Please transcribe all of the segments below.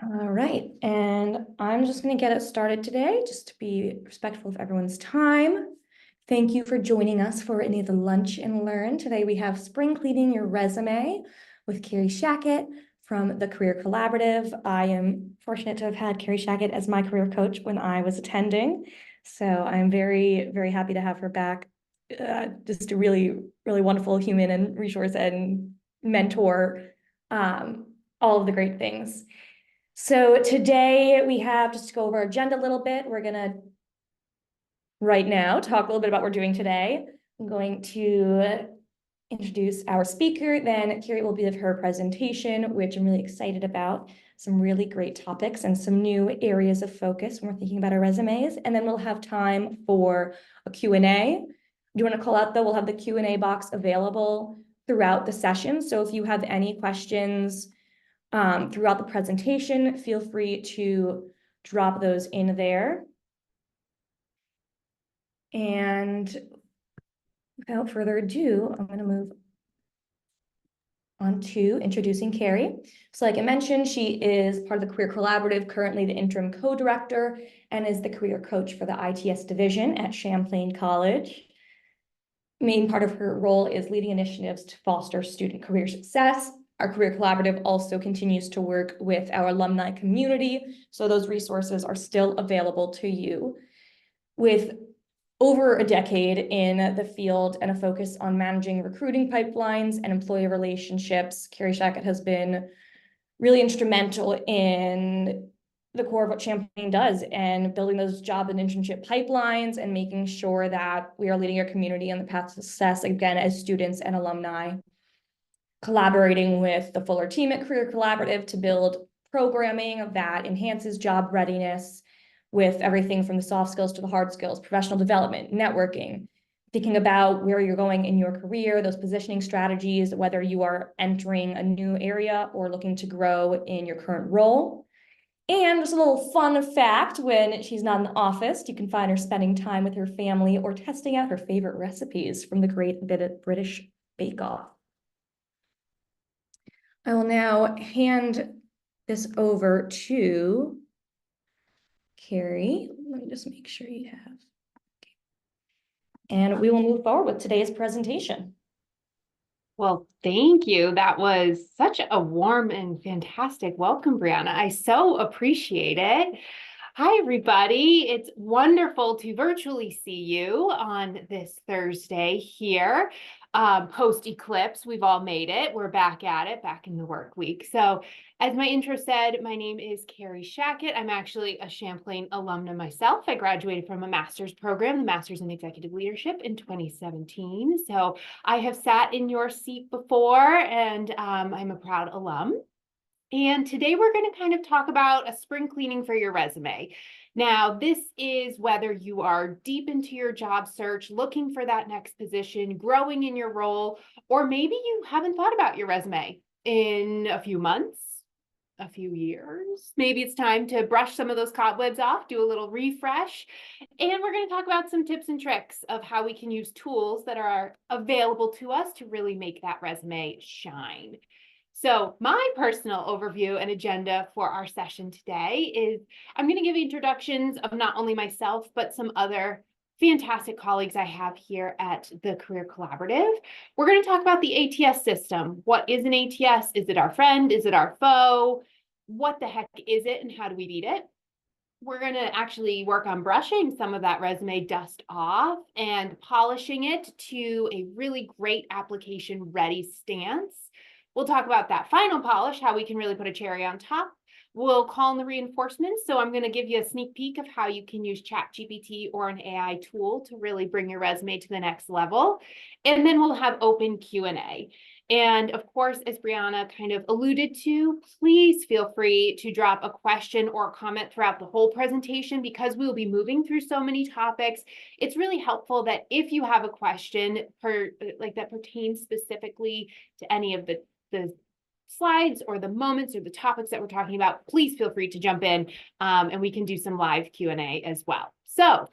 All right, and I'm just going to get it started today, just to be respectful of everyone's time. Thank you for joining us for any of the lunch and learn. Today we have Spring Cleaning Your Resume with Kerry Shackett from the Career Collaborative. I am fortunate to have had Kerry Shackett as my career coach when I was attending, so I'm very, very happy to have her back. Just a really, really wonderful human and resource and mentor, all of the great things. So today we have, just to go over our agenda a little bit, we're gonna right now talk a little bit about what we're doing today. I'm going to introduce our speaker, then Kerry will give her presentation, which I'm really excited about. Some really great topics and some new areas of focus when we're thinking about our resumes. And then we'll have time for a Q&A. Do you want to call out though? We'll have the Q&A box available throughout the session. So if you have any questions throughout the presentation, feel free to drop those in there. And without further ado, I'm going to move on to introducing Kerry. So like I mentioned, she is part of the Career Collaborative, currently the interim co-director, and is the career coach for the ITS division at Champlain College. Main part of her role is leading initiatives to foster student career success. Our Career Collaborative also continues to work with our alumni community, so those resources are still available to you. With over a decade in the field and a focus on managing recruiting pipelines and employee relationships, Kerry Shackett has been really instrumental in the core of what Champlain does and building those job and internship pipelines and making sure that we are leading our community on the path to success, again, as students and alumni. Collaborating with the fuller team at Career Collaborative to build programming that enhances job readiness with everything from the soft skills to the hard skills, professional development, networking, thinking about where you're going in your career, those positioning strategies, whether you are entering a new area or looking to grow in your current role. And just a little fun fact, when she's not in the office, you can find her spending time with her family or testing out her favorite recipes from the Great British Bake Off. I will now hand this over to Kerry. Let me just make sure you have. And we will move forward with today's presentation. Well, thank you. That was such a warm and fantastic welcome, Brianna. I so appreciate it. Hi, everybody. It's wonderful to virtually see you on this Thursday here. Post-eclipse, we've all made it. We're back at it, back in the work week. So as my intro said, my name is Kerry Shackett. I'm actually a Champlain alumna myself. I graduated from a master's program, the Master's in Executive Leadership in 2017. So I have sat in your seat before, and I'm a proud alum. And today we're going to kind of talk about a spring cleaning for your resume. Now, this is whether you are deep into your job search, looking for that next position, growing in your role, or maybe you haven't thought about your resume in a few months, a few years. Maybe it's time to brush some of those cobwebs off, do a little refresh. And we're going to talk about some tips and tricks of how we can use tools that are available to us to really make that resume shine. So my personal overview and agenda for our session today is I'm going to give introductions of not only myself, but some other fantastic colleagues I have here at the Career Collaborative. We're going to talk about the ATS system. What is an ATS? Is it our friend? Is it our foe? What the heck is it and how do we beat it? We're going to actually work on brushing some of that resume dust off and polishing it to a really great application ready stance. We'll talk about that final polish, how we can really put a cherry on top. We'll call in the reinforcements. So I'm going to give you a sneak peek of how you can use ChatGPT or an AI tool to really bring your resume to the next level. And then we'll have open Q&A. And of course, as Brianna kind of alluded to, please feel free to drop a question or a comment throughout the whole presentation because we will be moving through so many topics. It's really helpful that if you have a question that pertains specifically to any of the slides or the moments or the topics that we're talking about, please feel free to jump in and we can do some live Q&A as well. So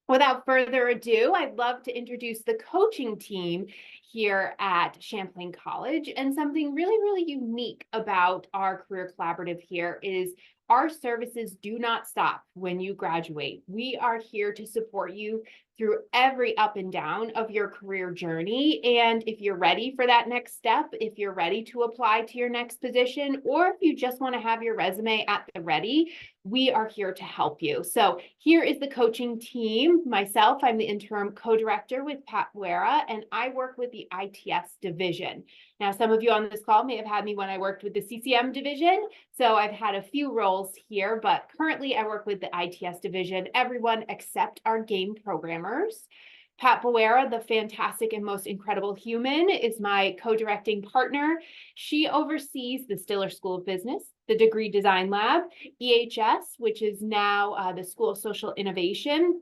Without further ado, I'd love to introduce the coaching team here at Champlain College. And something really, really unique about our career collaborative here is our services do not stop when you graduate. We are here to support you through every up and down of your career journey. And if you're ready for that next step, if you're ready to apply to your next position, or if you just want to have your resume at the ready, we are here to help you. So here is the coaching team. Myself, I'm the interim co-director with Pat Buera, and I work with the ITS division. Now, some of you on this call may have had me when I worked with the CCM division. So I've had a few roles here, but currently I work with the ITS division, everyone except our game programmers. Pat Buera, the fantastic and most incredible human, is my co-directing partner. She oversees the Stiller School of Business, the Degree Design Lab, EHS, which is now the School of Social Innovation,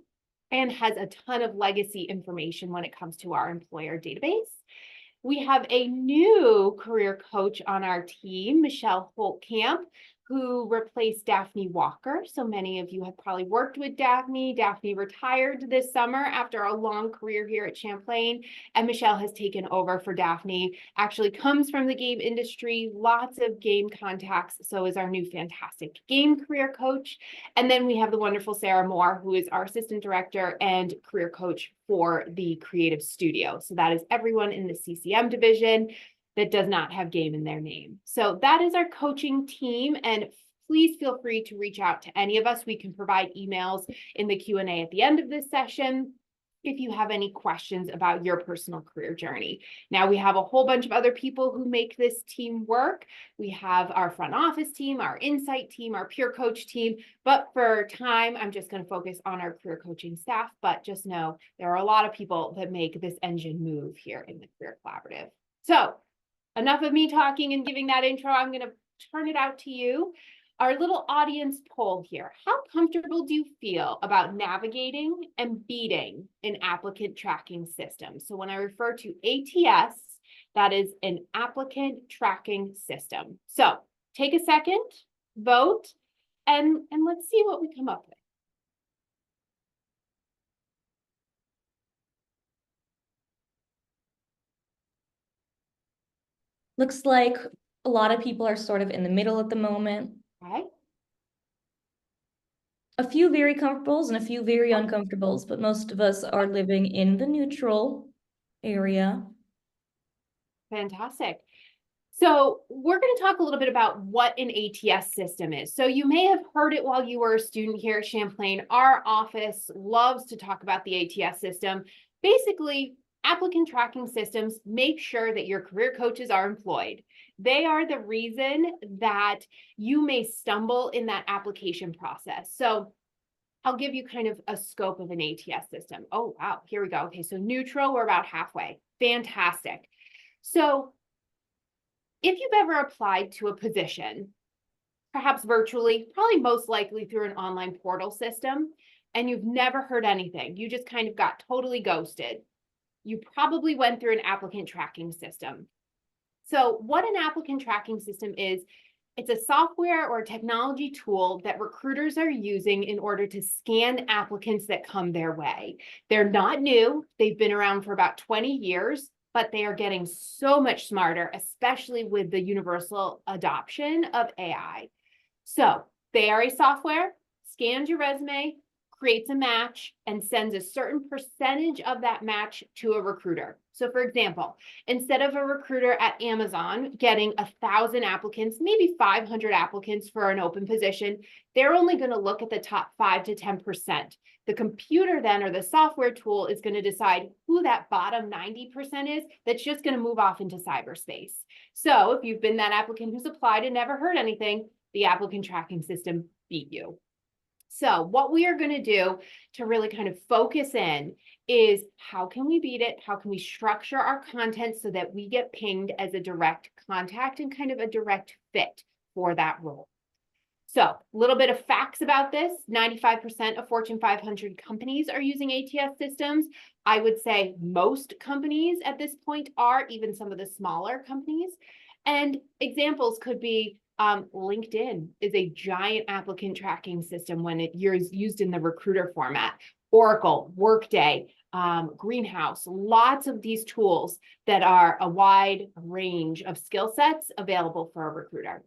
and has a ton of legacy information when it comes to our employer database. We have a new career coach on our team, Michelle Holtkamp, who replaced Daphne Walker. So many of you have probably worked with Daphne. Daphne retired this summer after a long career here at Champlain, and Michelle has taken over for Daphne. Actually comes from the game industry, lots of game contacts, so is our new fantastic game career coach. And then we have the wonderful Sarah Moore, who is our assistant director and career coach for the creative studio. So that is everyone in the CCM division that does not have game in their name. So that is our coaching team, and please feel free to reach out to any of us. We can provide emails in the Q&A at the end of this session if you have any questions about your personal career journey. Now, we have a whole bunch of other people who make this team work. We have our front office team, our insight team, our peer coach team, but for time, I'm just going to focus on our career coaching staff, but just know there are a lot of people that make this engine move here in the Career Collaborative. So enough of me talking and giving that intro. I'm going to turn it out to you. Our little audience poll here. How comfortable do you feel about navigating and beating an applicant tracking system? So when I refer to ATS, that is an applicant tracking system. So take a second, vote, and let's see what we come up with. Looks like a lot of people are sort of in the middle at the moment. Okay. A few very comfortables and a few very uncomfortables, but most of us are living in the neutral area. Fantastic. So we're going to talk a little bit about what an ATS system is. So you may have heard it while you were a student here at Champlain. Our office loves to talk about the ATS system. Basically, applicant tracking systems make sure that your career coaches are employed. They are the reason that you may stumble in that application process. So I'll give you kind of a scope of an ATS system. Oh, wow, here we go. Okay, so neutral, we're about halfway. Fantastic. So if you've ever applied to a position, perhaps virtually, probably most likely through an online portal system, and you've never heard anything, you just kind of got totally ghosted, you probably went through an applicant tracking system. So what an applicant tracking system is, it's a software or technology tool that recruiters are using in order to scan applicants that come their way. They're not new. They've been around for about 20 years, but they are getting so much smarter, especially with the universal adoption of AI. So they are a software, scans your resume, creates a match, and sends a certain percentage of that match to a recruiter. So for example, instead of a recruiter at Amazon getting 1,000 applicants, maybe 500 applicants for an open position, they're only going to look at the top 5 to 10%. The computer then, or the software tool, is going to decide who that bottom 90% is that's just going to move off into cyberspace. So if you've been that applicant who's applied and never heard anything, the applicant tracking system beat you. So what we are going to do to really kind of focus in is how can we beat it? How can we structure our content so that we get pinged as a direct contact and kind of a direct fit for that role? So a little bit of facts about this. 95% of Fortune 500 companies are using ATS systems. I would say most companies at this point are, even some of the smaller companies. And examples could be LinkedIn is a giant applicant tracking system when it's used in the recruiter format. Oracle, Workday, Greenhouse, lots of these tools that are a wide range of skill sets available for a recruiter.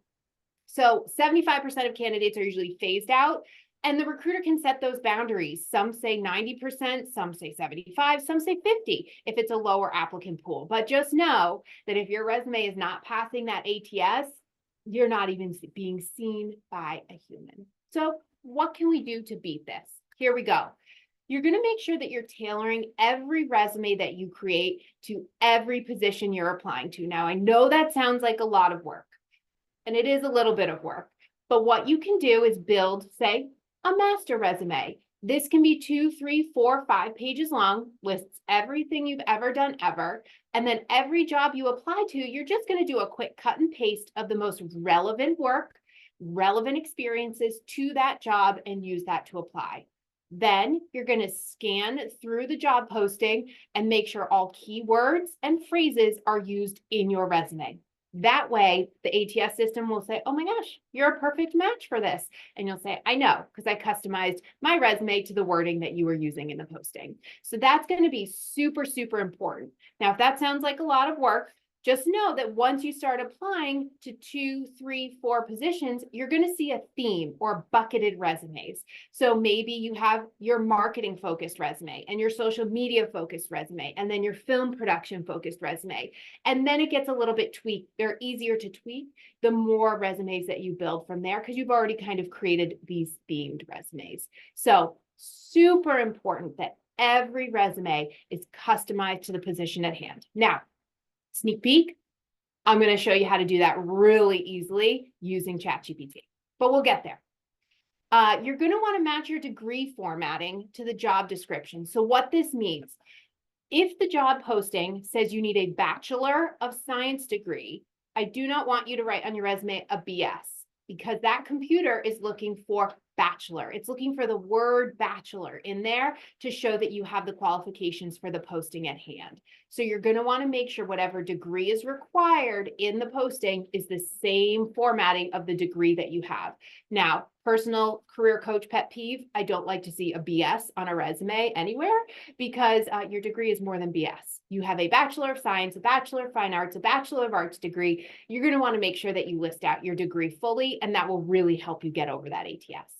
So 75% of candidates are usually phased out, and the recruiter can set those boundaries. Some say 90%, some say 75, some say 50 if it's a lower applicant pool. But just know that if your resume is not passing that ATS, you're not even being seen by a human. So what can we do to beat this? Here we go. You're going to make sure that you're tailoring every resume that you create to every position you're applying to. Now, I know that sounds like a lot of work, and it is a little bit of work, but what you can do is build, say, a master resume. This can be 2, 3, 4, 5 pages long, lists everything you've ever done ever. And then every job you apply to, you're just going to do a quick cut and paste of the most relevant work, relevant experiences to that job and use that to apply. Then you're going to scan through the job posting and make sure all keywords and phrases are used in your resume. That way, the ATS system will say, oh my gosh, you're a perfect match for this. And you'll say, I know, because I customized my resume to the wording that you were using in the posting. So that's going to be super, super important. Now, if that sounds like a lot of work, just know that once you start applying to 2, 3, 4 positions, you're going to see a theme or bucketed resumes. So maybe you have your marketing focused resume and your social media focused resume, and then your film production focused resume. And then it gets a little bit tweaked. They're easier to tweak the more resumes that you build from there, because you've already kind of created these themed resumes. So super important that every resume is customized to the position at hand. Now, sneak peek, I'm going to show you how to do that really easily using ChatGPT, but we'll get there. You're going to want to match your degree formatting to the job description. So what this means, if the job posting says you need a Bachelor of Science degree, I do not want you to write on your resume a BS, because that computer is looking for bachelor. It's looking for the word bachelor in there to show that you have the qualifications for the posting at hand. So you're going to want to make sure whatever degree is required in the posting is the same formatting of the degree that you have. Now, personal career coach pet peeve, I don't like to see a BS on a resume anywhere, because your degree is more than BS. You have a Bachelor of Science, a Bachelor of Fine Arts, a Bachelor of Arts degree. You're going to want to make sure that you list out your degree fully, and that will really help you get over that ATS.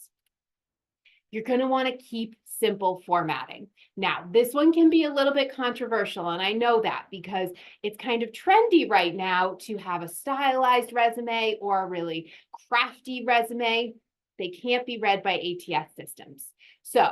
You're going to want to keep simple formatting. Now, this one can be a little bit controversial, and I know that because it's kind of trendy right now to have a stylized resume or a really crafty resume. They can't be read by ATS systems. So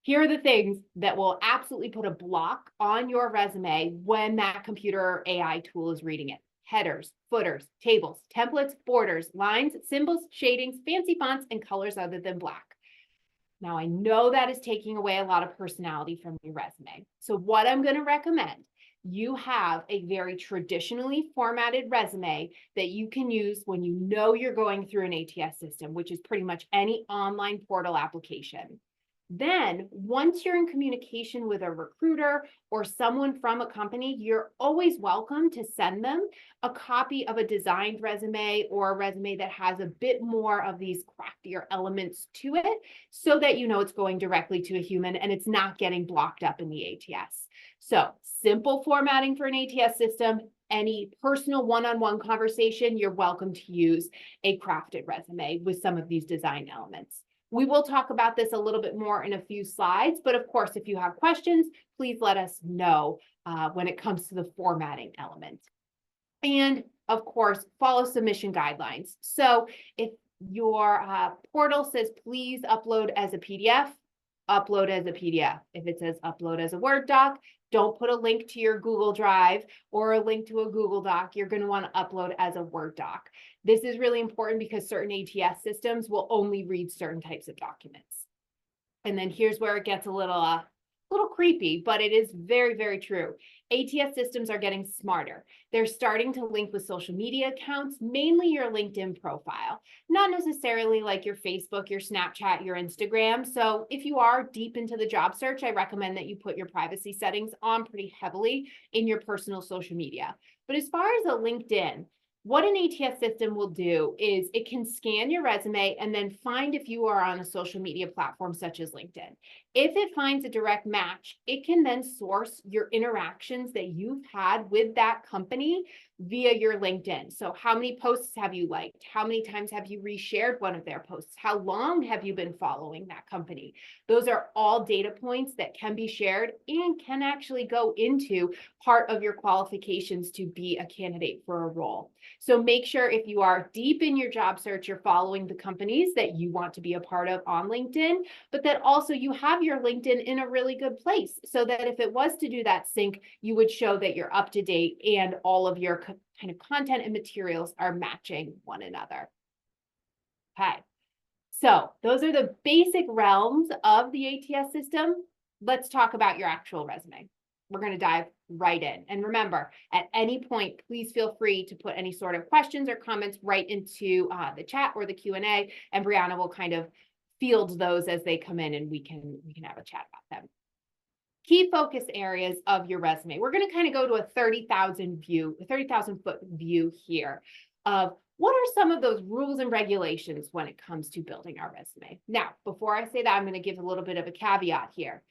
here are the things that will absolutely put a block on your resume when that computer or AI tool is reading it. Headers, footers, tables, templates, borders, lines, symbols, shadings, fancy fonts, and colors other than black. Now, I know that is taking away a lot of personality from your resume. So what I'm going to recommend, you have a very traditionally formatted resume that you can use when you know you're going through an ATS system, which is pretty much any online portal application. Then, once you're in communication with a recruiter or someone from a company, you're always welcome to send them a copy of a designed resume or a resume that has a bit more of these craftier elements to it, so that you know it's going directly to a human and it's not getting blocked up in the ATS. So, simple formatting for an ATS system. Any personal one-on-one conversation, you're welcome to use a crafted resume with some of these design elements. We will talk about this a little bit more in a few slides, but of course, if you have questions, please let us know when it comes to the formatting element. And of course, follow submission guidelines. So if your portal says, please upload as a PDF, upload as a PDF. If it says upload as a Word doc, don't put a link to your Google Drive or a link to a Google Doc. You're going to want to upload as a Word doc. This is really important because certain ATS systems will only read certain types of documents. And then here's where it gets a little creepy, but it is very, very true. ATS systems are getting smarter. They're starting to link with social media accounts, mainly your LinkedIn profile, not necessarily like your Facebook, your Snapchat, your Instagram. So if you are deep into the job search, I recommend that you put your privacy settings on pretty heavily in your personal social media. But as far as a LinkedIn, What an ATS system will do is it can scan your resume and then find if you are on a social media platform such as LinkedIn. If it finds a direct match, it can then source your interactions that you've had with that company via your LinkedIn. So how many posts have you liked? How many times have you reshared one of their posts? How long have you been following that company? Those are all data points that can be shared and can actually go into part of your qualifications to be a candidate for a role. So make sure if you are deep in your job search, you're following the companies that you want to be a part of on LinkedIn, but that also you have your LinkedIn in a really good place so that if it was to do that sync, you would show that you're up to date and all of your kind of content and materials are matching one another. Okay, so those are the basic realms of the ATS system. Let's talk about your actual resume. We're going to dive right in. And remember, at any point, please feel free to put any sort of questions or comments right into the chat or the Q&A, and Brianna will kind of field those as they come in, and we can have a chat about them. Key focus areas of your resume. We're going to kind of go to a 30,000 foot view here of what are some of those rules and regulations when it comes to building our resume. Now, before I say that, I'm going to give a little bit of a caveat here.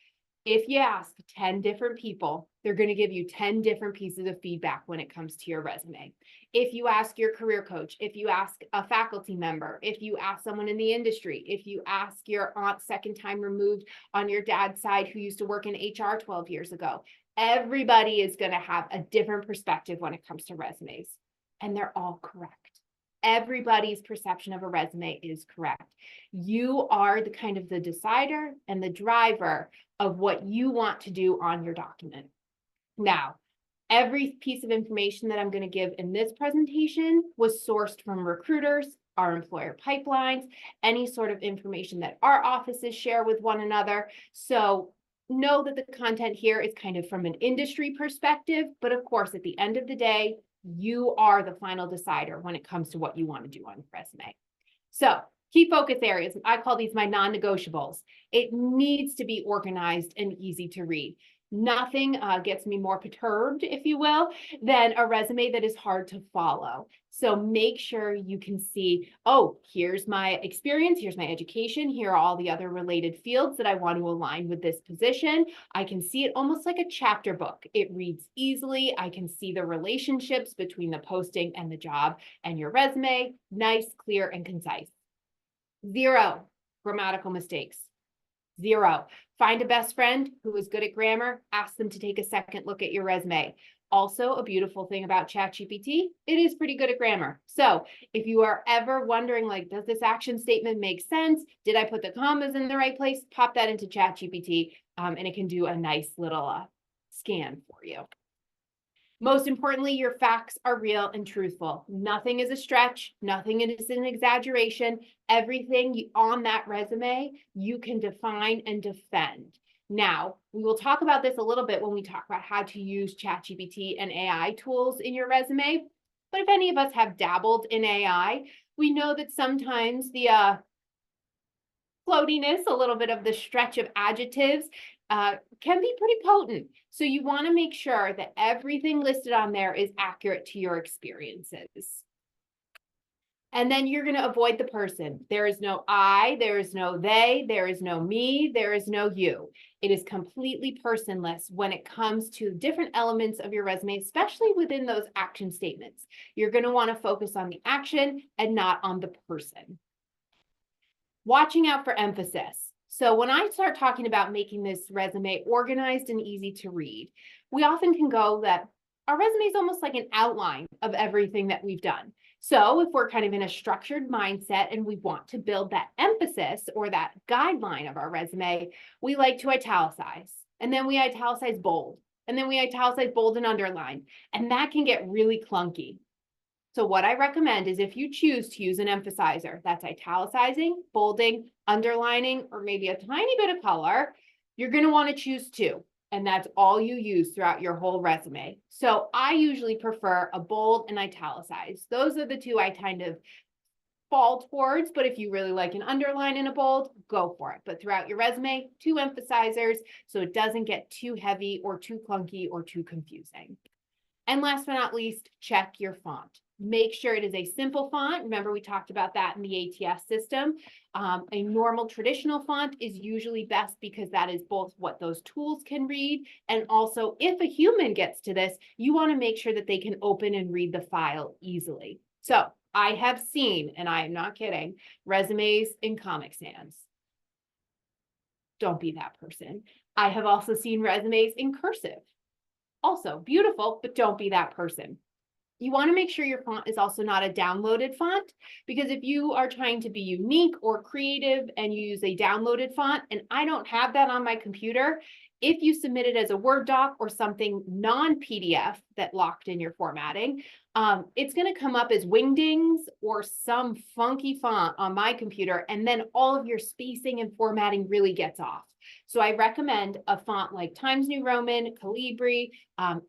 If you ask 10 different people, they're going to give you 10 different pieces of feedback when it comes to your resume. If you ask your career coach, if you ask a faculty member, if you ask someone in the industry, if you ask your aunt second time removed on your dad's side who used to work in HR 12 years ago, everybody is going to have a different perspective when it comes to resumes, and they're all correct. Everybody's perception of a resume is correct. You are the kind of the decider and the driver of what you want to do on your document. Now, every piece of information that I'm going to give in this presentation was sourced from recruiters, our employer pipelines, any sort of information that our offices share with one another. So know that the content here is kind of from an industry perspective, but of course, at the end of the day, you are the final decider when it comes to what you want to do on your resume. So key focus areas, I call these my non-negotiables. It needs to be organized and easy to read. Nothing gets me more perturbed, if you will, than a resume that is hard to follow. So make sure you can see, oh, here's my experience, here's my education, here are all the other related fields that I want to align with this position. I can see it almost like a chapter book. It reads easily. I can see the relationships between the posting and the job and your resume. Nice, clear, and concise. 0 grammatical mistakes. 0. Find a best friend who is good at grammar. Ask them to take a second look at your resume. Also, a beautiful thing about ChatGPT, it is pretty good at grammar. So if you are ever wondering, like, does this action statement make sense? Did I put the commas in the right place? Pop that into ChatGPT, and it can do a nice little scan for you. Most importantly, your facts are real and truthful. Nothing is a stretch. Nothing is an exaggeration. Everything on that resume, you can define and defend. Now, we will talk about this a little bit when we talk about how to use ChatGPT and AI tools in your resume. But if any of us have dabbled in AI, we know that sometimes the floatiness, a little bit of the stretch of adjectives can be pretty potent. So you want to make sure that everything listed on there is accurate to your experiences. And then you're going to avoid the person. There is no I, there is no they, there is no me, there is no you. It is completely personless when it comes to different elements of your resume, especially within those action statements. You're going to want to focus on the action and not on the person. Watching out for emphasis. So when I start talking about making this resume organized and easy to read, we often can go that our resume is almost like an outline of everything that we've done. So if we're kind of in a structured mindset and we want to build that emphasis or that guideline of our resume, we like to italicize, and then we italicize bold, and then we italicize bold and underline, and that can get really clunky. So what I recommend is if you choose to use an emphasizer, that's italicizing, bolding, underlining, or maybe a tiny bit of color, you're going to want to choose 2. And that's all you use throughout your whole resume. So I usually prefer a bold and italicized. Those are the 2 I kind of fall towards, but if you really like an underline and a bold, go for it. But throughout your resume, 2 emphasizers so it doesn't get too heavy or too clunky or too confusing. And last but not least, check your font. Make sure it is a simple font. Remember, we talked about that in the ATS system. A normal traditional font is usually best because that is both what those tools can read. And also, if a human gets to this, you want to make sure that they can open and read the file easily. So I have seen, and I am not kidding, resumes in Comic Sans. Don't be that person. I have also seen resumes in cursive. Also beautiful, but don't be that person. You want to make sure your font is also not a downloaded font, because if you are trying to be unique or creative and you use a downloaded font, and I don't have that on my computer, if you submit it as a Word doc or something non-PDF that locked in your formatting, it's going to come up as Wingdings or some funky font on my computer, and then all of your spacing and formatting really gets off. So I recommend a font like Times New Roman, Calibri,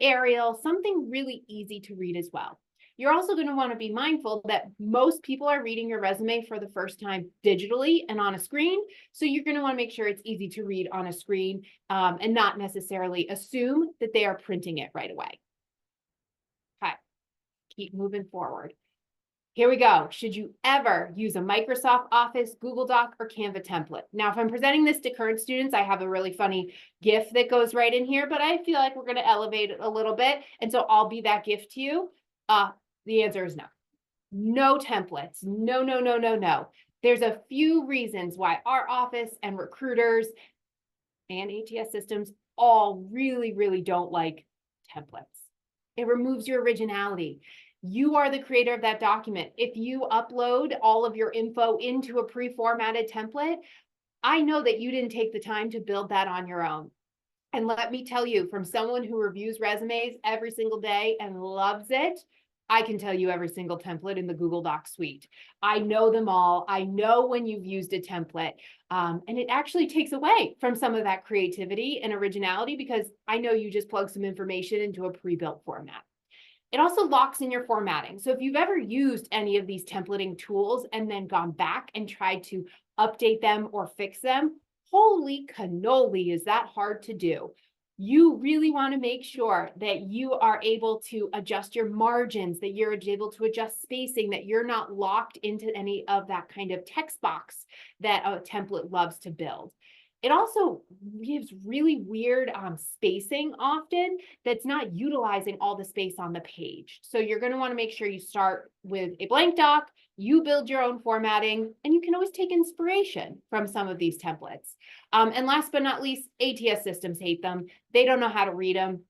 Arial, something really easy to read as well. You're also going to want to be mindful that most people are reading your resume for the first time digitally and on a screen. So you're going to want to make sure it's easy to read on a screen and not necessarily assume that they are printing it right away. Okay, keep moving forward. Here we go. Should you ever use a Microsoft Office, Google Doc, or Canva template? Now, if I'm presenting this to current students, I have a really funny GIF that goes right in here, but I feel like we're going to elevate it a little bit. And so I'll be that GIF to you. The answer is no. No templates. No, no, no, no, no. There's a few reasons why our office and recruiters and ATS systems all really, really don't like templates. It removes your originality. You are the creator of that document. If you upload all of your info into a pre-formatted template, I know that you didn't take the time to build that on your own. And let me tell you, from someone who reviews resumes every single day and loves it, I can tell you every single template in the Google Docs suite. I know them all. I know when you've used a template. And it actually takes away from some of that creativity and originality because I know you just plug some information into a pre-built format. It also locks in your formatting. So if you've ever used any of these templating tools and then gone back and tried to update them or fix them, holy cannoli, is that hard to do. You really want to make sure that you are able to adjust your margins, that you're able to adjust spacing, that you're not locked into any of that kind of text box that a template loves to build. It also gives really weird spacing often that's not utilizing all the space on the page. So you're going to want to make sure you start with a blank doc, you build your own formatting, and you can always take inspiration from some of these templates. And last but not least, ATS systems hate them. They don't know how to read them.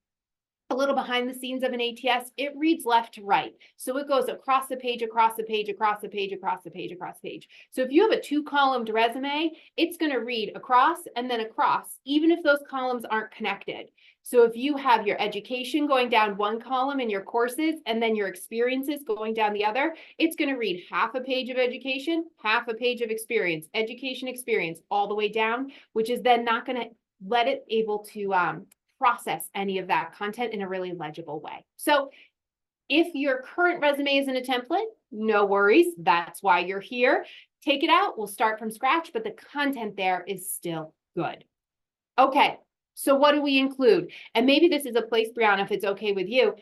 A little behind the scenes of an ATS, it reads left to right. So it goes across the page, across the page, across the page, across the page, across the page. So if you have a 2-columned resume, it's going to read across and then across, even if those columns aren't connected. So if you have your education going down one column and your courses, and then your experiences going down the other, it's going to read half a page of education, half a page of experience, education experience, all the way down, which is then not going to let it able to process any of that content in a really legible way. So if your current resume is in a template, no worries. That's why you're here. Take it out. We'll start from scratch, but the content there is still good. Okay, so what do we include? And maybe this is a place, Brianna, if it's okay with you,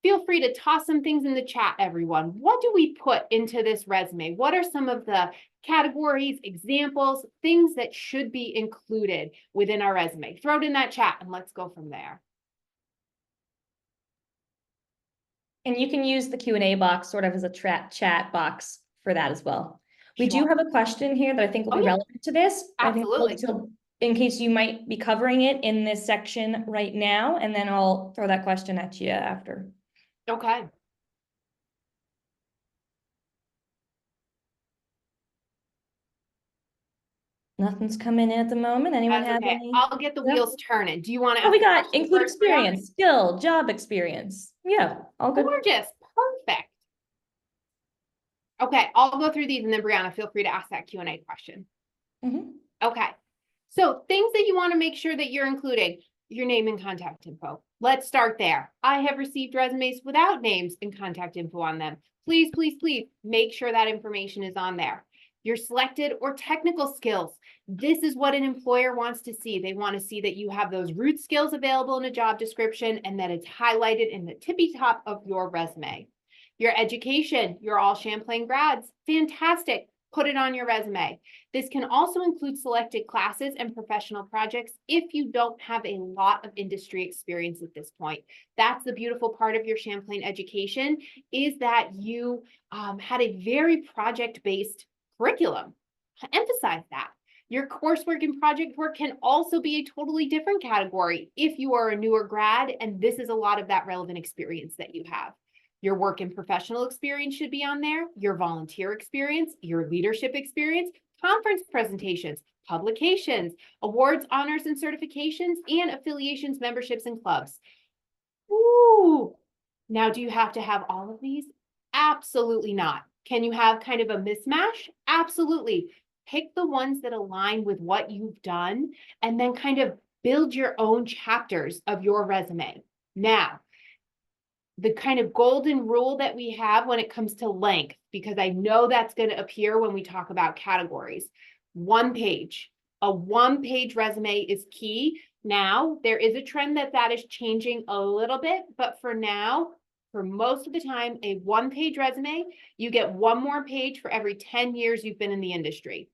feel free to toss some things in the chat, everyone. What do we put into this resume? What are some of the categories, examples, things that should be included within our resume? Throw it in that chat and let's go from there. And you can use the Q&A box sort of as a chat box for that as well. We do Sure. have a question here that I think will be relevant to this. Absolutely. I think in case you might be covering it in this section right now, and then I'll throw that question at you after. Okay. Nothing's coming in at the moment. Anyone That's have okay. any? I'll get the wheels turning. Do you want to Oh, ask we the got question include first, Brianna? experience, skill, job experience. Yeah, all good. Gorgeous. Perfect. Okay, I'll go through these and then Brianna, feel free to ask that Q&A question. Okay, so things that you want to make sure that you're including, your name and contact info. Let's start there. I have received resumes without names and contact info on them. Please, please, please make sure that information is on there. Your selected or technical skills. This is what an employer wants to see. They want to see that you have those root skills available in a job description and that it's highlighted in the tippy top of your resume. Your education, you're all Champlain grads. Fantastic. Put it on your resume. This can also include selected classes and professional projects if you don't have a lot of industry experience at this point. That's the beautiful part of your Champlain education, is that you had a very project-based curriculum. Emphasize that. Your coursework and project work can also be a totally different category if you are a newer grad, and this is a lot of that relevant experience that you have. Your work and professional experience should be on there, your volunteer experience, your leadership experience, conference presentations, publications, awards, honors, and certifications, and affiliations, memberships, and clubs. Ooh. Now, do you have to have all of these? Absolutely not. Can you have kind of a mismatch? Absolutely. Pick the ones that align with what you've done and then kind of build your own chapters of your resume. Now, the kind of golden rule that we have when it comes to length, because I know that's going to appear when we talk about categories. 1 page. A 1-page resume is key. Now, there is a trend that is changing a little bit, but for now, for most of the time, a 1-page resume, you get 1 more page for every 10 years you've been in the industry.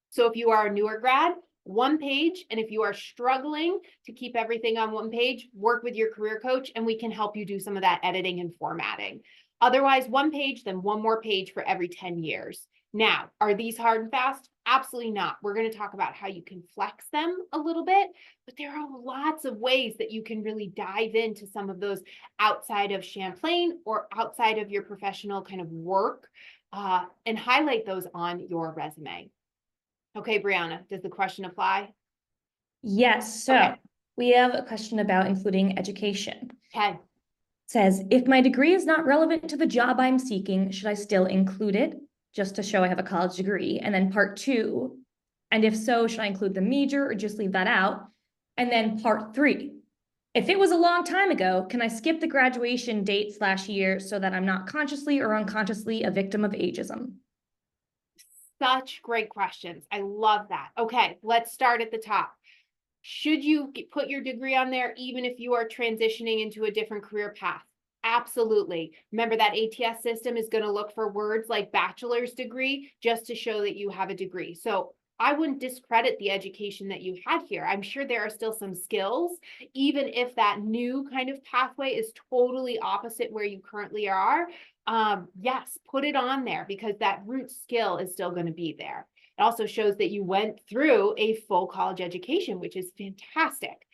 So if you are a newer grad, 1 page, and if you are struggling to keep everything on 1 page, work with your career coach and we can help you do some of that editing and formatting. Otherwise, 1 page, then 1 more page for every 10 years. Now, are these hard and fast? Absolutely not. We're going to talk about how you can flex them a little bit, but there are lots of ways that you can really dive into some of those outside of Champlain or outside of your professional kind of work and highlight those on your resume. Okay, Brianna, does the question apply? Yes, so Okay. we have a question about including education. Okay. It says, if my degree is not relevant to the job I'm seeking, should I still include it just to show I have a college degree? And then part 2, and if so, should I include the major or just leave that out? And then part 3, if it was a long time ago, can I skip the graduation date / year so that I'm not consciously or unconsciously a victim of ageism? Such great questions. I love that. Okay, let's start at the top. Should you put your degree on there even if you are transitioning into a different career path? Absolutely. Remember that ATS system is going to look for words like bachelor's degree just to show that you have a degree. So I wouldn't discredit the education that you had here. I'm sure there are still some skills, even if that new kind of pathway is totally opposite where you currently are. Yes, put it on there because that root skill is still going to be there. It also shows that you went through a full college education, which is fantastic.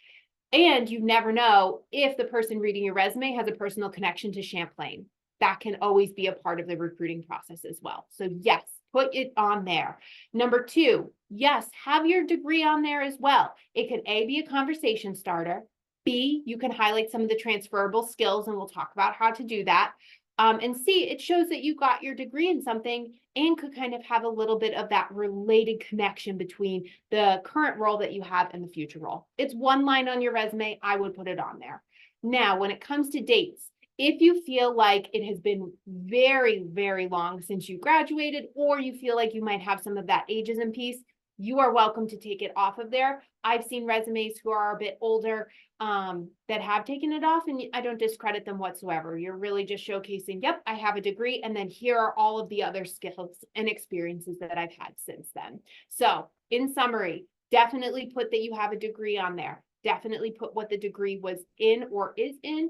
And you never know if the person reading your resume has a personal connection to Champlain. That can always be a part of the recruiting process as well. So yes, put it on there. Number 2, yes, have your degree on there as well. It can A, be a conversation starter. B, you can highlight some of the transferable skills, and we'll talk about how to do that. And C, it shows that you got your degree in something and could kind of have a little bit of that related connection between the current role that you have and the future role. It's 1 line on your resume. I would put it on there. Now, when it comes to dates, if you feel like it has been very, very long since you graduated, or you feel like you might have some of that ageism piece, you are welcome to take it off of there. I've seen resumes who are a bit older that have taken it off, and I don't discredit them whatsoever. You're really just showcasing, yep, I have a degree, and then here are all of the other skills and experiences that I've had since then. So in summary, definitely put that you have a degree on there. Definitely put what the degree was in or is in.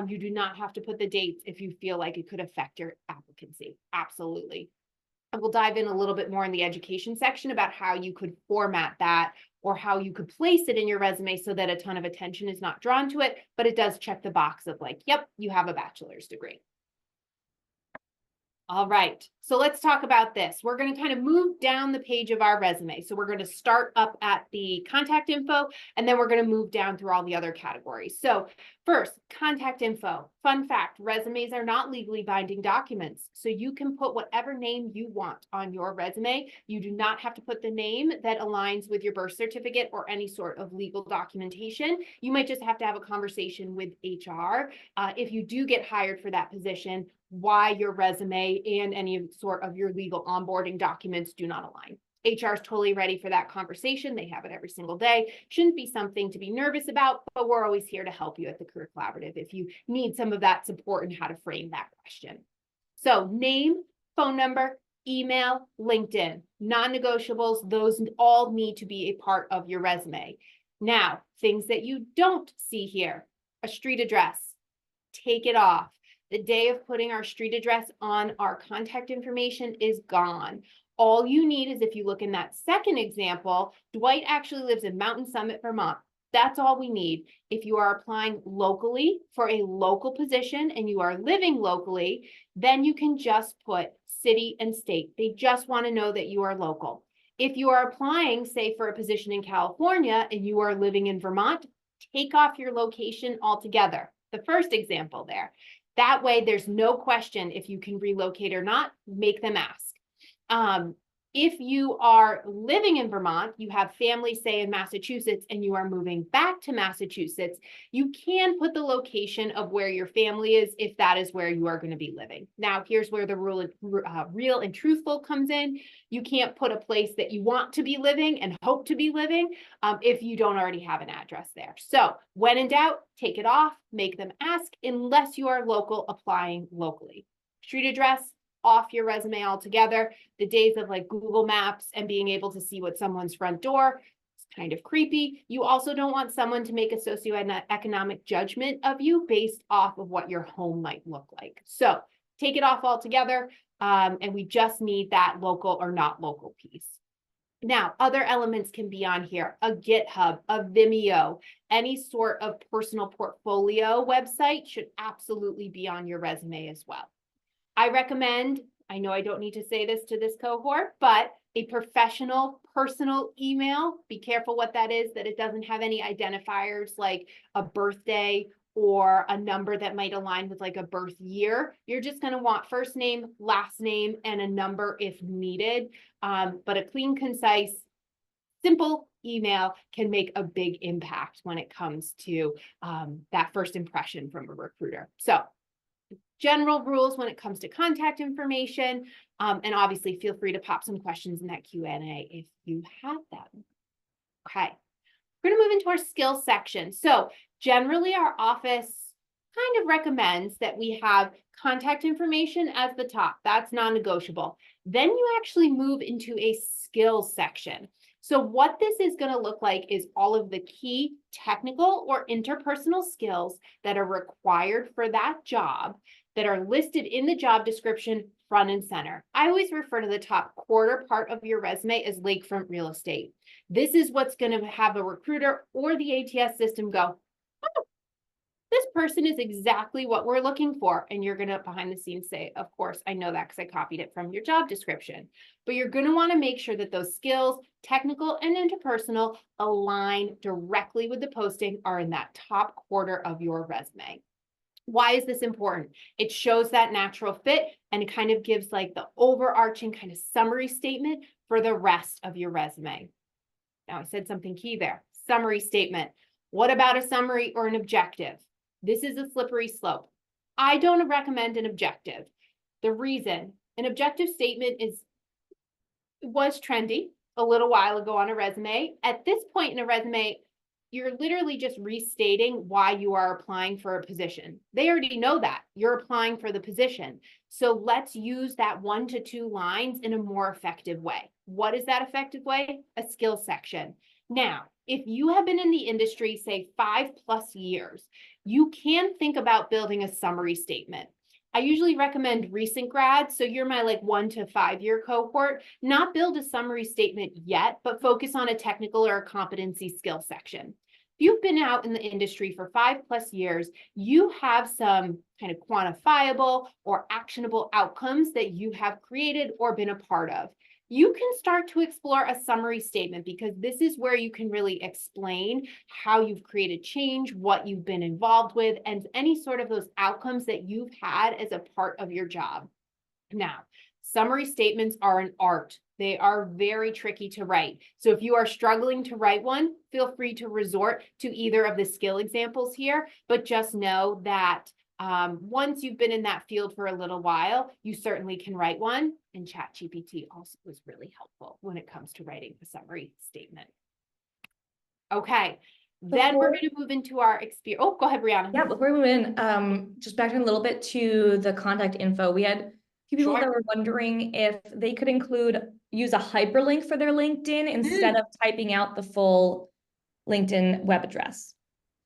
You do not have to put the dates if you feel like it could affect your applicancy. Absolutely. And we'll dive in a little bit more in the education section about how you could format that or how you could place it in your resume so that a ton of attention is not drawn to it, but it does check the box of like, yep, you have a bachelor's degree. All right, so let's talk about this. We're going to kind of move down the page of our resume. So we're going to start up at the contact info, and then we're going to move down through all the other categories. So first, contact info. Fun fact, resumes are not legally binding documents. So you can put whatever name you want on your resume. You do not have to put the name that aligns with your birth certificate or any sort of legal documentation. You might just have to have a conversation with HR. If you do get hired for that position, why your resume and any sort of your legal onboarding documents do not align. HR is totally ready for that conversation. They have it every single day. Shouldn't be something to be nervous about, but we're always here to help you at the Career Collaborative if you need some of that support and how to frame that question. So name, phone number, email, LinkedIn, non-negotiables, those all need to be a part of your resume. Now, things that you don't see here, a street address, take it off. The day of putting our street address on our contact information is gone. All you need is, if you look in that second example, Dwight actually lives in Mountain Summit, Vermont. That's all we need. If you are applying locally for a local position and you are living locally, then you can just put city and state. They just want to know that you are local. If you are applying, say, for a position in California and you are living in Vermont, take off your location altogether. The first example there. That way, there's no question if you can relocate or not, make them ask. If you are living in Vermont, you have family, say, in Massachusetts, and you are moving back to Massachusetts, you can put the location of where your family is if that is where you are going to be living. Now, here's where the real and truthful comes in. You can't put a place that you want to be living and hope to be living if you don't already have an address there. So when in doubt, take it off, make them ask, unless you are local applying locally. Street address, off your resume altogether. The days of like Google Maps and being able to see what someone's front door, it's kind of creepy. You also don't want someone to make a socioeconomic judgment of you based off of what your home might look like. So take it off altogether, and we just need that local or not local piece. Now, other elements can be on here, a GitHub, a Vimeo, any sort of personal portfolio website should absolutely be on your resume as well. I recommend, I know I don't need to say this to this cohort, but a professional personal email. Be careful what that is, that it doesn't have any identifiers like a birthday or a number that might align with like a birth year. You're just going to want first name, last name, and a number if needed. But a clean, concise, simple email can make a big impact when it comes to that first impression from a recruiter. So general rules when it comes to contact information, and obviously feel free to pop some questions in that Q&A if you have them. Okay, we're going to move into our skills section. So generally our office kind of recommends that we have contact information as the top. That's non-negotiable. Then you actually move into a skills section. So what this is going to look like is all of the key technical or interpersonal skills that are required for that job that are listed in the job description front and center. I always refer to the top quarter part of your resume as lakefront real estate. This is what's going to have a recruiter or the ATS system go, oh, this person is exactly what we're looking for. And you're going to behind the scenes say, of course, I know that because I copied it from your job description. But you're going to want to make sure that those skills, technical and interpersonal, align directly with the posting, are in that top quarter of your resume. Why is this important? It shows that natural fit and it kind of gives like the overarching kind of summary statement for the rest of your resume. Now I said something key there, summary statement. What about a summary or an objective? This is a slippery slope. I don't recommend an objective. The reason, an objective statement was trendy a little while ago on a resume. At this point in a resume, you're literally just restating why you are applying for a position. They already know that you're applying for the position. So let's use that 1 to 2 lines in a more effective way. What is that effective way? A skills section. Now, if you have been in the industry, say 5+ years, you can think about building a summary statement. I usually recommend recent grads, so you're my like 1 to 5 year cohort, not build a summary statement yet, but focus on a technical or a competency skill section. If you've been out in the industry for 5+ years, you have some kind of quantifiable or actionable outcomes that you have created or been a part of. You can start to explore a summary statement because this is where you can really explain how you've created change, what you've been involved with, and any sort of those outcomes that you've had as a part of your job. Now, summary statements are an art. They are very tricky to write. So if you are struggling to write one, feel free to resort to either of the skill examples here, but just know that once you've been in that field for a little while, you certainly can write one, and ChatGPT also was really helpful when it comes to writing a summary statement. Okay, then we're going to move into our experience. Oh, go ahead, Brianna. Yeah, before we move in, just back a little bit to the contact info. We had few people Sure. that were wondering if they could use a hyperlink for their LinkedIn instead of typing out the full LinkedIn web address.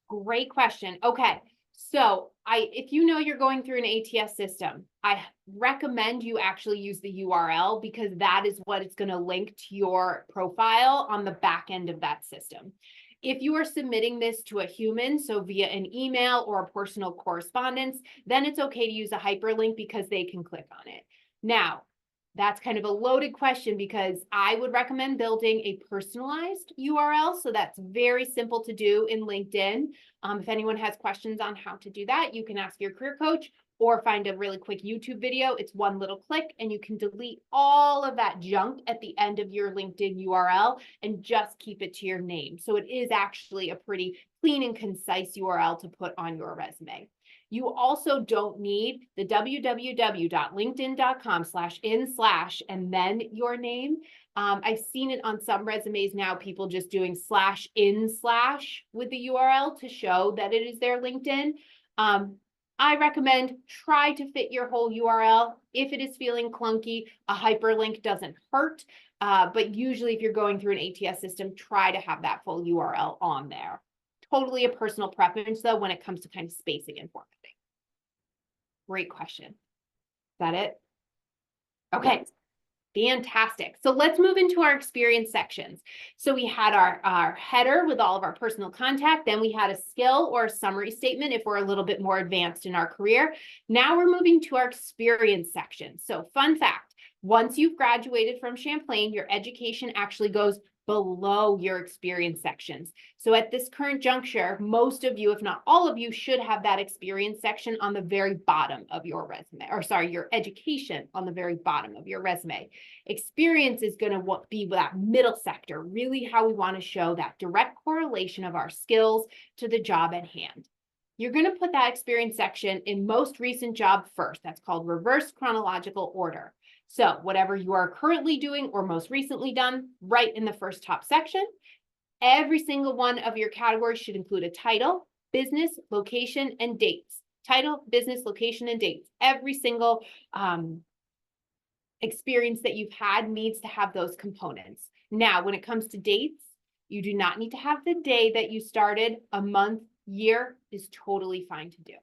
Great question. Okay. So if you know you're going through an ATS system, I recommend you actually use the URL because that is what it's going to link to your profile on the back end of that system. If you are submitting this to a human, so via an email or a personal correspondence, then it's okay to use a hyperlink because they can click on it. Now, that's kind of a loaded question because I would recommend building a personalized URL. So that's very simple to do in LinkedIn. If anyone has questions on how to do that, you can ask your career coach or find a really quick YouTube video. It's one little click and you can delete all of that junk at the end of your LinkedIn URL and just keep it to your name. So it is actually a pretty clean and concise URL to put on your resume. You also don't need the www.linkedin.com/in/ and then your name. I've seen it on some resumes now, people just doing /in/ with the URL to show that it is their LinkedIn. I recommend try to fit your whole URL. If it is feeling clunky, a hyperlink doesn't hurt. But usually if you're going through an ATS system, try to have that full URL on there. Totally a personal preference though, when it comes to kind of spacing and formatting. Great question. Is that it? Okay. Fantastic. So let's move into our experience sections. So we had our header with all of our personal contact. Then we had a skill or a summary statement if we're a little bit more advanced in our career. Now we're moving to our experience section. So fun fact, once you've graduated from Champlain, your education actually goes below your experience sections. So at this current juncture, most of you, if not all of you, should have that experience section on the very bottom of your resume, or sorry, your education on the very bottom of your resume. Experience is going to be that middle sector, really how we want to show that direct correlation of our skills to the job at hand. You're going to put that experience section in most recent job first. That's called reverse chronological order. So whatever you are currently doing or most recently done, right in the first top section. Every single one of your categories should include a title, business, location, and dates. Title, business, location, and dates. Every single experience that you've had needs to have those components. Now, when it comes to dates, you do not need to have the day that you started. A month, year is totally fine to do.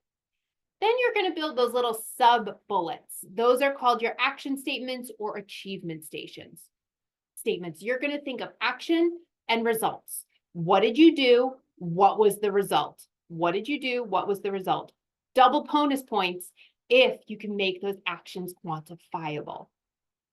Then you're going to build those little sub bullets. Those are called your action statements or achievement statements. You're going to think of action and results. What did you do? What was the result? What did you do? What was the result? Double bonus points if you can make those actions quantifiable.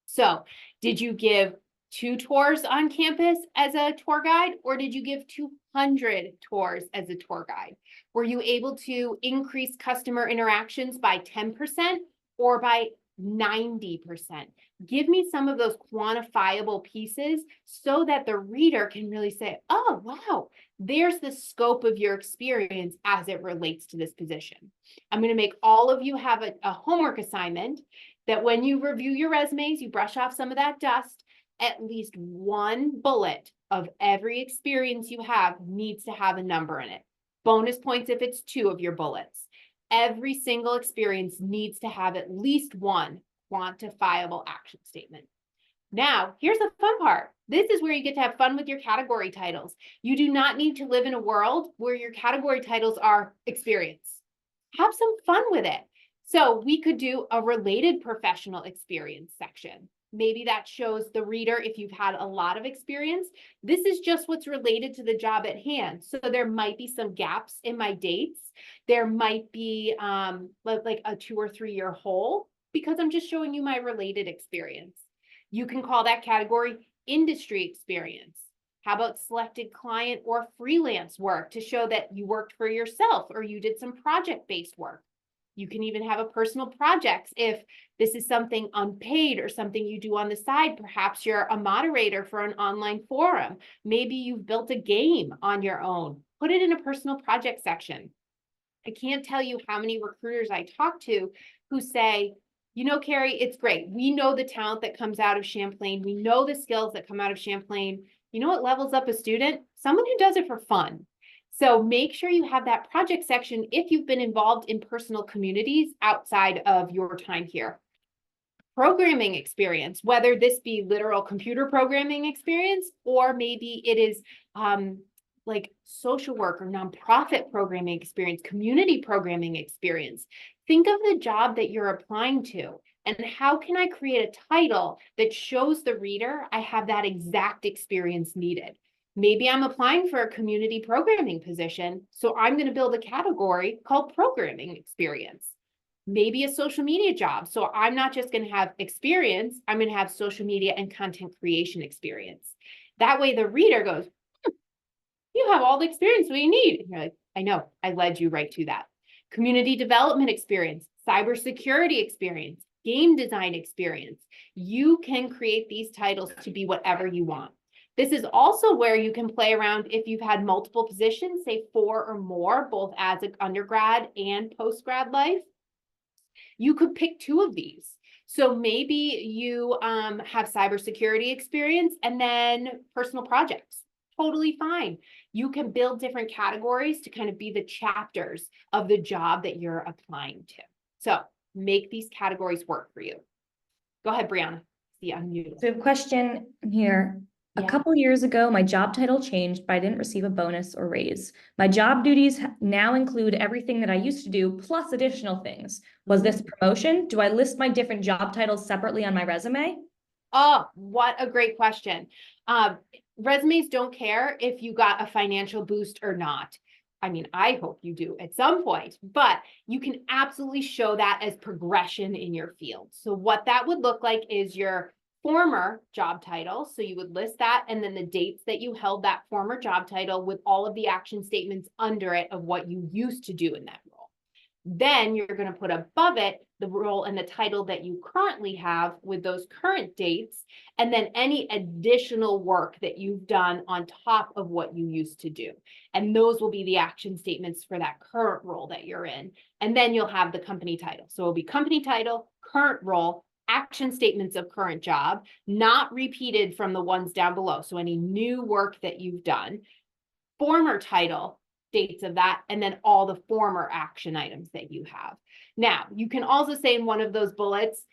So did you give 2 tours on campus as a tour guide, or did you give 200 tours as a tour guide? Were you able to increase customer interactions by 10% or by 90%? Give me some of those quantifiable pieces so that the reader can really say, oh, wow, there's the scope of your experience as it relates to this position. I'm going to make all of you have a homework assignment that when you review your resumes, you brush off some of that dust. At least one bullet of every experience you have needs to have a number in it. Bonus points if it's 2 of your bullets. Every single experience needs to have at least one quantifiable action statement. Now, here's the fun part. This is where you get to have fun with your category titles. You do not need to live in a world where your category titles are experience. Have some fun with it. So we could do a related professional experience section. Maybe that shows the reader if you've had a lot of experience. This is just what's related to the job at hand. So there might be some gaps in my dates. There might be like a 2 or 3 year hole because I'm just showing you my related experience. You can call that category industry experience. How about selected client or freelance work to show that you worked for yourself or you did some project-based work? You can even have a personal projects if this is something unpaid or something you do on the side. Perhaps you're a moderator for an online forum. Maybe you've built a game on your own. Put it in a personal project section. I can't tell you how many recruiters I talk to who say, you know, Kerry, it's great. We know the talent that comes out of Champlain. We know the skills that come out of Champlain. You know what levels up a student? Someone who does it for fun. So make sure you have that project section if you've been involved in personal communities outside of your time here. programming experience, whether this be literal computer programming experience, or maybe it is like social work or nonprofit programming experience, community programming experience. Think of the job that you're applying to and how can I create a title that shows the reader I have that exact experience needed. Maybe I'm applying for a community programming position, so I'm going to build a category called programming experience. Maybe a social media job. So I'm not just going to have experience, I'm going to have social media and content creation experience. That way the reader goes, you have all the experience we need. And you're like, I know, I led you right to that. Community development experience, cybersecurity experience, game design experience. You can create these titles to be whatever you want. This is also where you can play around if you've had multiple positions, say 4 or more, both as an undergrad and post-grad life. You could pick 2 of these. So maybe you have cybersecurity experience and then personal projects. Totally fine. You can build different categories to kind of be the chapters of the job that you're applying to. So make these categories work for you. Go ahead, Brianna. See, unmuted. So I have a question here. A couple years ago, my job title changed, but I didn't receive a bonus or raise. My job duties now include everything that I used to do, plus additional things. Was this a promotion? Do I list my different job titles separately on my resume? Oh, what a great question. Resumes don't care if you got a financial boost or not. I mean, I hope you do at some point, but you can absolutely show that as progression in your field. So what that would look like is your former job title. So you would list that and then the dates that you held that former job title with all of the action statements under it of what you used to do in that role. Then you're going to put above it the role and the title that you currently have with those current dates, and then any additional work that you've done on top of what you used to do. And those will be the action statements for that current role that you're in. And then you'll have the company title. So it'll be company title, current role, action statements of current job, not repeated from the ones down below. So any new work that you've done, former title, dates of that, and then all the former action items that you have. Now, you can also say in one of those bullets,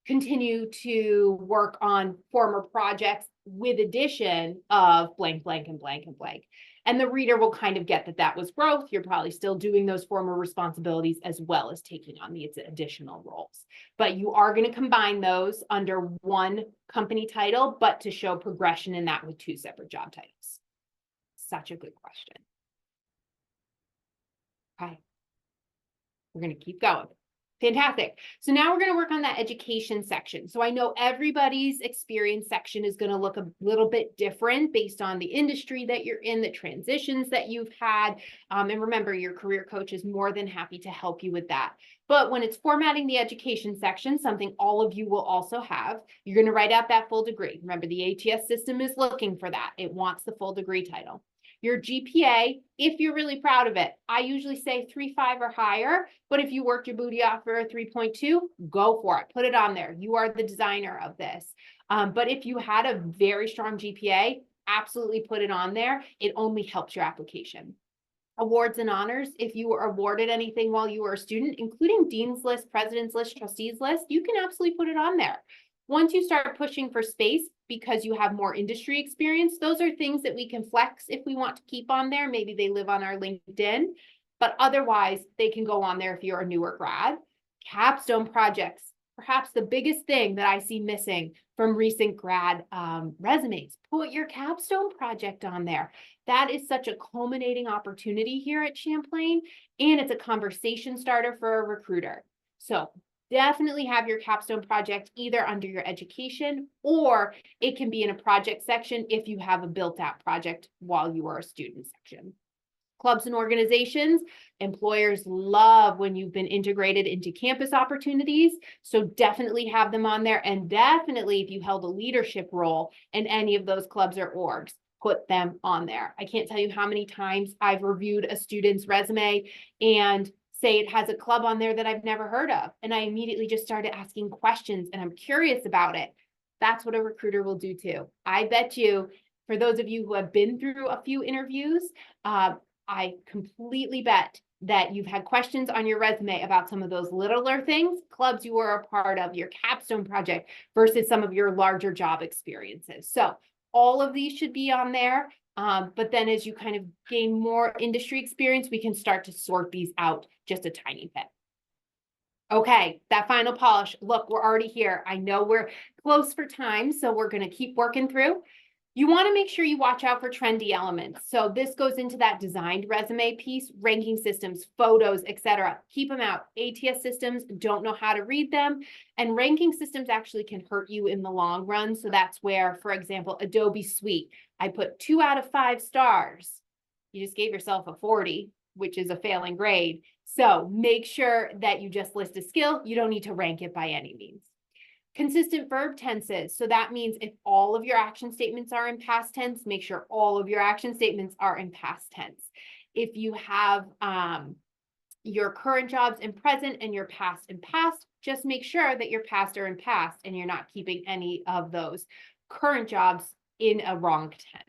continue to work on former projects with addition of blank, blank, and blank, and blank. And the reader will kind of get that that was growth. You're probably still doing those former responsibilities as well as taking on these additional roles. But you are going to combine those under one company title, but to show progression in that with 2 separate job titles. Such a good question. Okay. We're going to keep going. Fantastic. So now we're going to work on that education section. So I know everybody's experience section is going to look a little bit different based on the industry that you're in, the transitions that you've had. And remember, your career coach is more than happy to help you with that. But when it's formatting the education section, something all of you will also have, you're going to write out that full degree. Remember, the ATS system is looking for that. It wants the full degree title. Your GPA, if you're really proud of it, I usually say 3.5 or higher, but if you worked your booty off for a 3.2, go for it. Put it on there. You are the designer of this. But if you had a very strong GPA, absolutely put it on there. It only helps your application. Awards and honors, if you were awarded anything while you were a student, including Dean's List, President's List, Trustees List, you can absolutely put it on there. Once you start pushing for space because you have more industry experience, those are things that we can flex if we want to keep on there. Maybe they live on our LinkedIn, but otherwise they can go on there if you're a newer grad. Capstone projects, perhaps the biggest thing that I see missing from recent grad resumes. Put your capstone project on there. That is such a culminating opportunity here at Champlain, and it's a conversation starter for a recruiter. So definitely have your capstone project either under your education, or it can be in a project section if you have a built out project while you are a student section. Clubs and organizations, employers love when you've been integrated into campus opportunities. So definitely have them on there. And definitely if you held a leadership role in any of those clubs or orgs, put them on there. I can't tell you how many times I've reviewed a student's resume and say it has a club on there that I've never heard of. And I immediately just started asking questions and I'm curious about it. That's what a recruiter will do too. I bet you, for those of you who have been through a few interviews, I completely bet that you've had questions on your resume about some of those littler things, clubs you were a part of, your capstone project versus some of your larger job experiences. So all of these should be on there. But then as you kind of gain more industry experience, we can start to sort these out just a tiny bit. Okay, that final polish. Look, we're already here. I know we're close for time, so we're going to keep working through. You want to make sure you watch out for trendy elements. So this goes into that designed resume piece, ranking systems, photos, etc. Keep them out. ATS systems don't know how to read them, and ranking systems actually can hurt you in the long run. So that's where, for example, Adobe Suite, I put 2 out of 5 stars. You just gave yourself a 40, which is a failing grade. So make sure that you just list a skill. You don't need to rank it by any means. Consistent verb tenses. So that means if all of your action statements are in past tense, make sure all of your action statements are in past tense. If you have your current jobs in present and your past in past, just make sure that your past are in past and you're not keeping any of those current jobs in a wrong tense.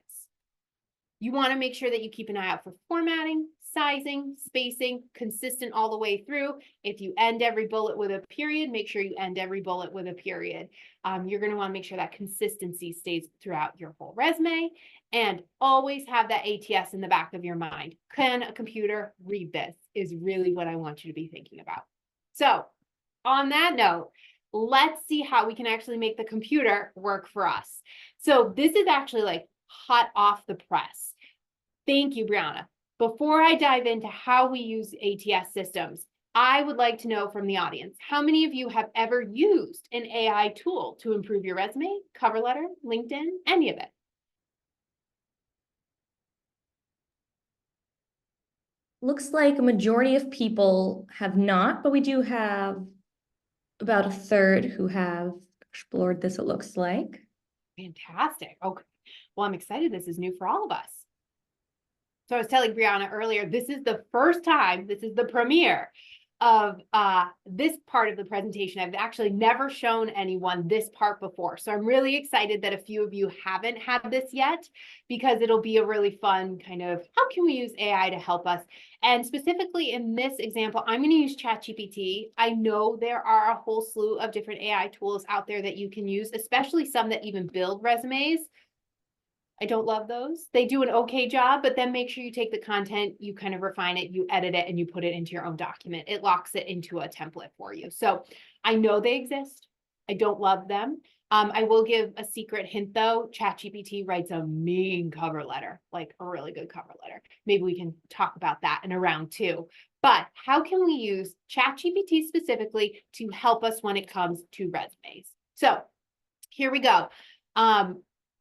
You want to make sure that you keep an eye out for formatting, sizing, spacing, consistent all the way through. If you end every bullet with a period, make sure you end every bullet with a period. You're going to want to make sure that consistency stays throughout your whole resume, and always have that ATS in the back of your mind. Can a computer read this is really what I want you to be thinking about. So on that note, let's see how we can actually make the computer work for us. So this is actually like hot off the press. Thank you, Brianna. Before I dive into how we use ATS systems, I would like to know from the audience, how many of you have ever used an AI tool to improve your resume, cover letter, LinkedIn, any of it? Looks like a majority of people have not, but we do have about a third who have explored this, it looks like. Fantastic. Okay. Well, I'm excited. This is new for all of us. So I was telling Brianna earlier, this is the first time, this is the premiere of this part of the presentation. I've actually never shown anyone this part before. So I'm really excited that a few of you haven't had this yet, because it'll be a really fun kind of, how can we use AI to help us? And specifically in this example, I'm going to use ChatGPT. I know there are a whole slew of different AI tools out there that you can use, especially some that even build resumes. I don't love those. They do an okay job, but then make sure you take the content, you kind of refine it, you edit it, and you put it into your own document. It locks it into a template for you. So I know they exist. I don't love them. I will give a secret hint though. ChatGPT writes a mean cover letter, like a really good cover letter. Maybe we can talk about that in a round 2. But how can we use ChatGPT specifically to help us when it comes to resumes? So here we go.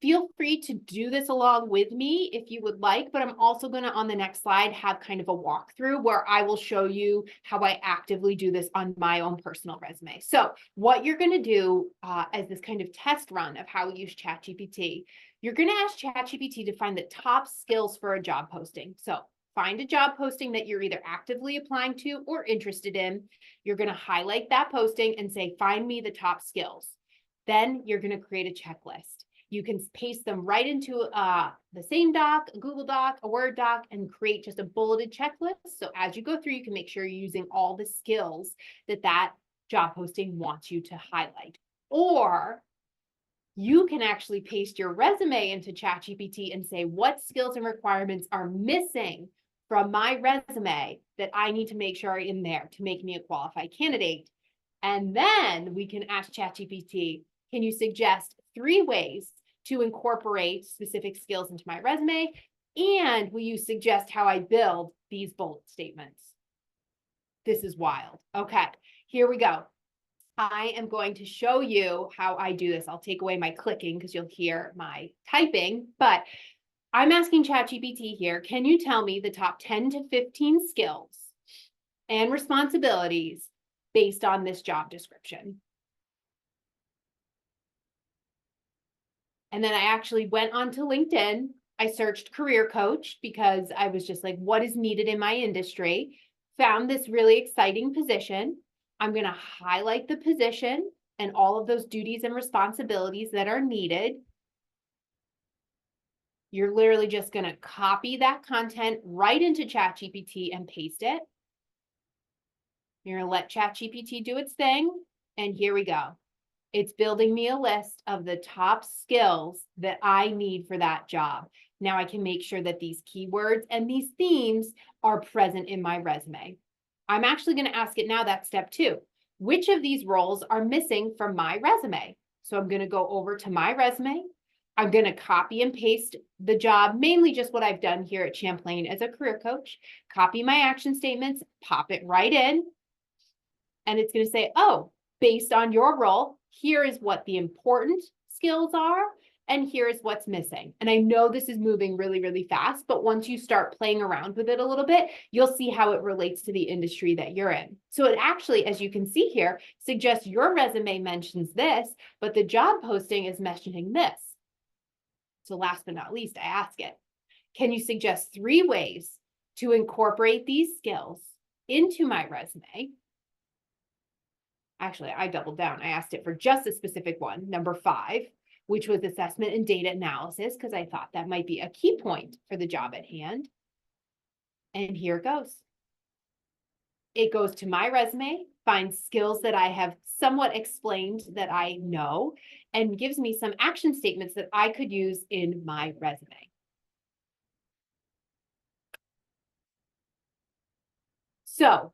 Feel free to do this along with me if you would like, but I'm also going to, on the next slide, have kind of a walkthrough where I will show you how I actively do this on my own personal resume. So what you're going to do as this kind of test run of how we use ChatGPT, you're going to ask ChatGPT to find the top skills for a job posting. So find a job posting that you're either actively applying to or interested in. You're going to highlight that posting and say, find me the top skills. Then you're going to create a checklist. You can paste them right into the same doc, a Google Doc, a Word doc, and create just a bulleted checklist. So as you go through, you can make sure you're using all the skills that that job posting wants you to highlight. Or you can actually paste your resume into ChatGPT and say, what skills and requirements are missing from my resume that I need to make sure are in there to make me a qualified candidate? And then we can ask ChatGPT, can you suggest 3 ways to incorporate specific skills into my resume? And will you suggest how I build these bullet statements? This is wild. Okay, here we go. I am going to show you how I do this. I'll take away my clicking because you'll hear my typing, but I'm asking ChatGPT here, can you tell me the top 10 to 15 skills and responsibilities based on this job description? And then I actually went onto LinkedIn. I searched career coach because I was just like, what is needed in my industry? Found this really exciting position. I'm going to highlight the position and all of those duties and responsibilities that are needed. You're literally just going to copy that content right into ChatGPT and paste it. You're gonna let ChatGPT do its thing, and here we go. It's building me a list of the top skills that I need for that job. Now I can make sure that these keywords and these themes are present in my resume. I'm actually going to ask it now, that's step 2. Which of these roles are missing from my resume? So I'm going to go over to my resume. I'm going to copy and paste the job, mainly just what I've done here at Champlain as a career coach, copy my action statements, pop it right in. And it's going to say, oh, based on your role, here is what the important skills are, and here is what's missing. And I know this is moving really, really fast, but once you start playing around with it a little bit, you'll see how it relates to the industry that you're in. So it actually, as you can see here, suggests your resume mentions this, but the job posting is mentioning this. So last but not least, I ask it, can you suggest 3 ways to incorporate these skills into my resume? Actually, I doubled down. I asked it for just a specific one, number 5, which was assessment and data analysis, because I thought that might be a key point for the job at hand. And here it goes. It goes to my resume, finds skills that I have somewhat explained that I know, and gives me some action statements that I could use in my resume. So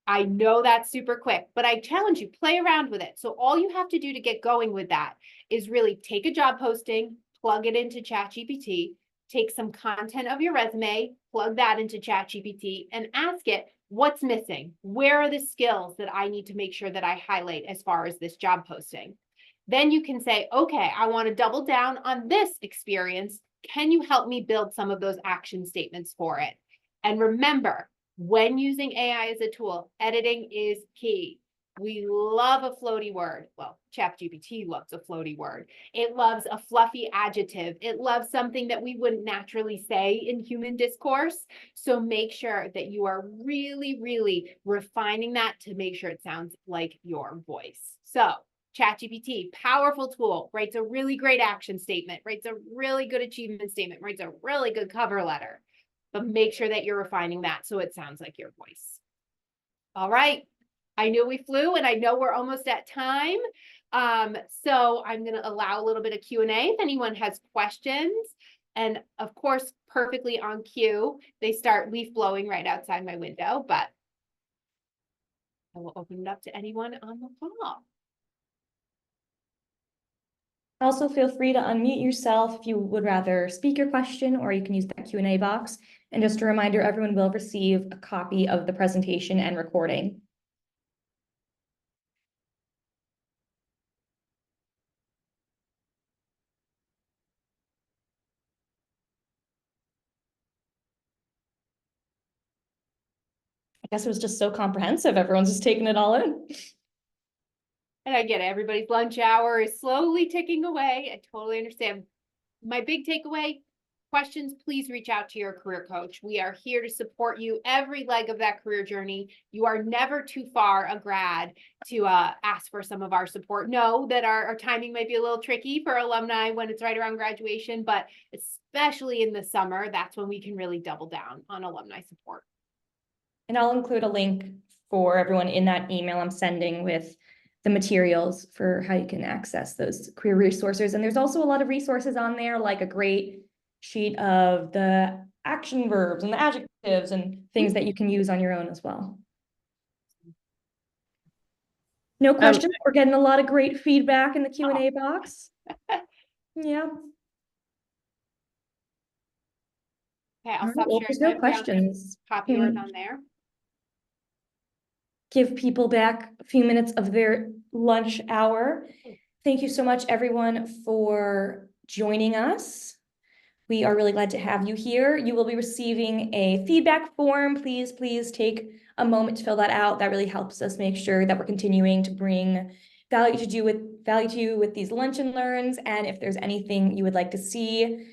I know that's super quick, but I challenge you, play around with it. So all you have to do to get going with that is really take a job posting, plug it into ChatGPT, take some content of your resume, plug that into ChatGPT, and ask it, what's missing? Where are the skills that I need to make sure that I highlight as far as this job posting? Then you can say, okay, I want to double down on this experience. Can you help me build some of those action statements for it? And remember, when using AI as a tool, editing is key. We love a floaty word. Well, ChatGPT loves a floaty word. It loves a fluffy adjective. It loves something that we wouldn't naturally say in human discourse. So make sure that you are really, really refining that to make sure it sounds like your voice. So ChatGPT, powerful tool, writes a really great action statement, writes a really good achievement statement, writes a really good cover letter. But make sure that you're refining that so it sounds like your voice. All right. I know we flew and I know we're almost at time. So I'm going to allow a little bit of Q&A if anyone has questions. And of course, perfectly on cue, they start leaf blowing right outside my window, but I will open it up to anyone on the call. Also, feel free to unmute yourself if you would rather speak your question, or you can use that Q&A box. And just a reminder, everyone will receive a copy of the presentation and recording. I guess it was just so comprehensive. Everyone's just taking it all in. And I get it. Everybody's lunch hour is slowly ticking away. I totally understand. My big takeaway, questions, please reach out to your career coach. We are here to support you every leg of that career journey. You are never too far a grad to ask for some of our support. Know that our timing might be a little tricky for alumni when it's right around graduation, but especially in the summer, that's when we can really double down on alumni support. And I'll include a link for everyone in that email I'm sending with the materials for how you can access those career resources. And there's also a lot of resources on there, like a great sheet of the action verbs and the adjectives and things that you can use on your own as well. No questions. We're getting a lot of great feedback in the Q&A box. Yeah. Okay, I'll stop sharing. There's no questions. Copy yours on there. Give people back a few minutes of their lunch hour. Thank you so much, everyone, for joining us. We are really glad to have you here. You will be receiving a feedback form. Please take a moment to fill that out. That really helps us make sure that we're continuing to bring value to you with these lunch and learns. And if there's anything you would like to see,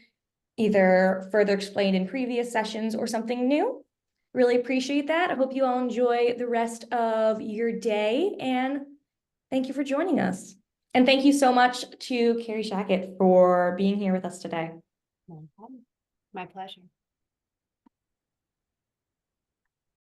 either further explained in previous sessions or something new, really appreciate that. I hope you all enjoy the rest of your day, and thank you for joining us. And thank you so much to Kerry Shackett for being here with us today. No problem. My pleasure.